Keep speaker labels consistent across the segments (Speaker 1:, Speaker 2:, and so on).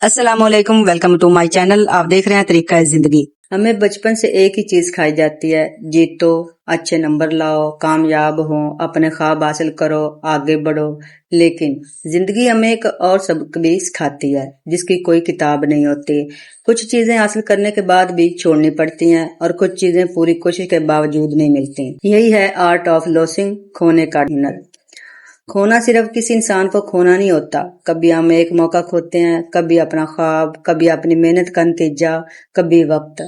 Speaker 1: अस्सलाम वालेकुम, welcome to my channel. आप देख रहे हैं तरीका है जिंदगी। हमें बचपन से एक ही चीज खाई जाती है, जीतो, अच्छे नंबर लाओ, कामयाब हो, अपने ख्वाब हासिल करो, आगे बढ़ो। लेकिन जिंदगी हमें एक और सबक भी सिखाती है जिसकी कोई किताब नहीं होती। कुछ चीजें हासिल करने के बाद भी छोड़नी पड़ती हैं और कुछ चीजें पूरी कोशिश के बावजूद नहीं मिलती। यही है आर्ट ऑफ लॉसिंग, खोने का हुनर। खोना सिर्फ किसी इंसान को खोना नहीं होता। कभी हम एक मौका खोते हैं, कभी अपना ख्वाब, कभी अपनी मेहनत का नतीजा, कभी वक्त,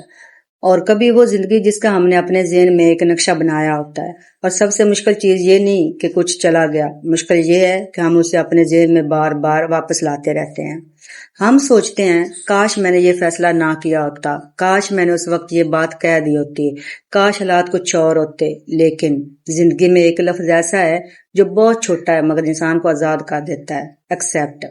Speaker 1: और कभी वो जिंदगी जिसका हमने अपने ज़हन में एक नक्शा बनाया होता है। और सबसे मुश्किल चीज ये नहीं कि कुछ चला गया, मुश्किल ये है कि हम उसे अपने ज़हन में बार बार वापस लाते रहते हैं। हम सोचते हैं काश मैंने ये फैसला ना किया होता, काश मैंने उस वक्त ये बात कह दी होती, काश हालात कुछ और होते। लेकिन जिंदगी में एक लफ्ज ऐसा है जो बहुत छोटा है मगर इंसान को आजाद कर देता है, एक्सेप्ट।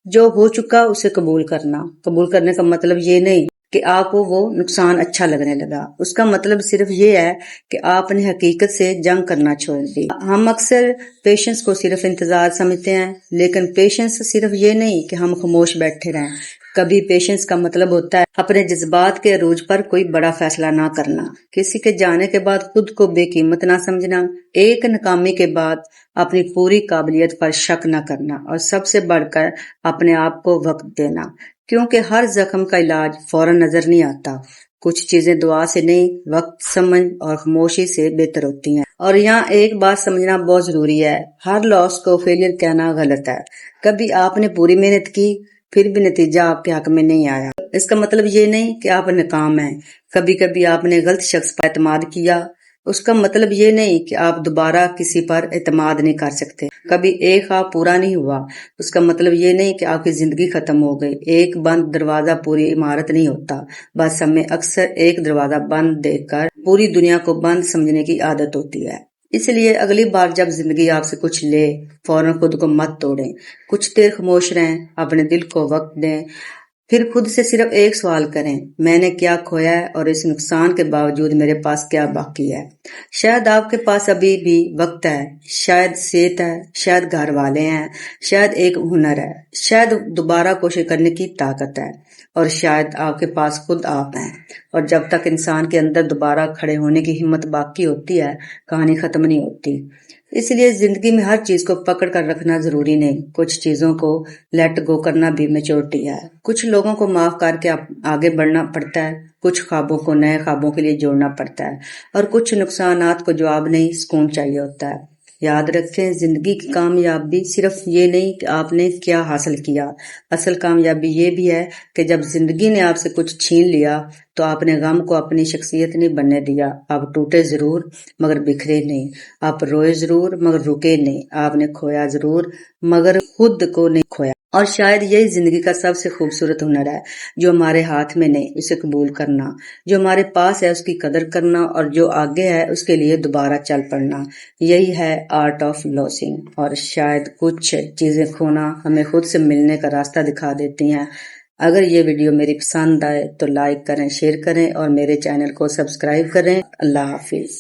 Speaker 1: जो हो चुका उसे कबूल करना। कबूल करने का मतलब ये नहीं कि आपको वो नुकसान अच्छा लगने लगा, उसका मतलब सिर्फ ये है कि आपने हकीकत से जंग करना छोड़ दी। हम अक्सर पेशेंस को सिर्फ इंतजार समझते हैं, लेकिन पेशेंस सिर्फ ये नहीं कि हम खामोश बैठे रहें। कभी पेशेंस का मतलब होता है अपने जज्बात के अरूज पर कोई बड़ा फैसला ना करना, किसी के जाने के बाद खुद को बेकीमत ना समझना, एक नाकामी के बाद अपनी पूरी काबिलियत पर शक न करना, और सबसे बढ़कर अपने आप को वक्त देना। क्योंकि हर जख्म का इलाज फौरन नजर नहीं आता। कुछ चीजें दुआ से नहीं, वक्त, समझ और खामोशी से बेहतर होती हैं। और यहाँ एक बात समझना बहुत जरूरी है, हर लॉस को फेलियर कहना गलत है। कभी आपने पूरी मेहनत की, फिर भी नतीजा आपके हक में नहीं आया, इसका मतलब ये नहीं कि आप नाकाम हैं। कभी कभी आपने गलत शख्स पर एतमाद किया, उसका मतलब ये नहीं कि आप दोबारा किसी पर एतमाद नहीं कर सकते। कभी एक ख्वाब पूरा नहीं हुआ, उसका मतलब ये नहीं कि आपकी जिंदगी खत्म हो गई। एक बंद दरवाजा पूरी इमारत नहीं होता। बस हमें अक्सर एक दरवाजा बंद देखकर पूरी दुनिया को बंद समझने की आदत होती है। इसलिए अगली बार जब जिंदगी आपसे कुछ ले, फौरन खुद को मत तोड़ें। कुछ देर खामोश रहें, अपने दिल को वक्त दें, फिर खुद से सिर्फ एक सवाल करें, मैंने क्या खोया है और इस नुकसान के बावजूद मेरे पास क्या बाकी है। शायद आपके पास अभी भी वक्त है, शायद सेहत है, शायद घर वाले हैं, शायद एक हुनर है, शायद दोबारा कोशिश करने की ताकत है, और शायद आपके पास खुद आप हैं। और जब तक इंसान के अंदर दोबारा खड़े होने की हिम्मत बाकी होती है, कहानी खत्म नहीं होती। इसलिए जिंदगी में हर चीज को पकड़ कर रखना जरूरी नहीं, कुछ चीजों को लेट गो करना भी मैच्योरिटी है। कुछ लोगों को माफ करके आगे बढ़ना पड़ता है, कुछ ख्वाबों को नए ख्वाबों के लिए जोड़ना पड़ता है, और कुछ नुकसानात को जवाब नहीं, सुकून चाहिए होता है। याद रखें, जिंदगी की कामयाबी सिर्फ ये नहीं कि आपने क्या हासिल किया, असल कामयाबी ये भी है कि जब जिंदगी ने आपसे कुछ छीन लिया तो आपने गम को अपनी शख्सियत नहीं बनने दिया। आप टूटे जरूर मगर बिखरे नहीं, आप रोए जरूर मगर रुके नहीं, आपने खोया जरूर मगर खुद को नहीं खोया। और शायद यही जिंदगी का सबसे खूबसूरत हुनर है, जो हमारे हाथ में नहीं उसे कबूल करना, जो हमारे पास है उसकी कदर करना, और जो आगे है उसके लिए दोबारा चल पड़ना। यही है आर्ट ऑफ लॉसिंग। और शायद कुछ चीजें खोना हमें खुद से मिलने का रास्ता दिखा देती हैं। अगर ये वीडियो मेरी पसंद आए तो लाइक करें, शेयर करें और मेरे चैनल को सब्सक्राइब करें। अल्लाह हाफिज।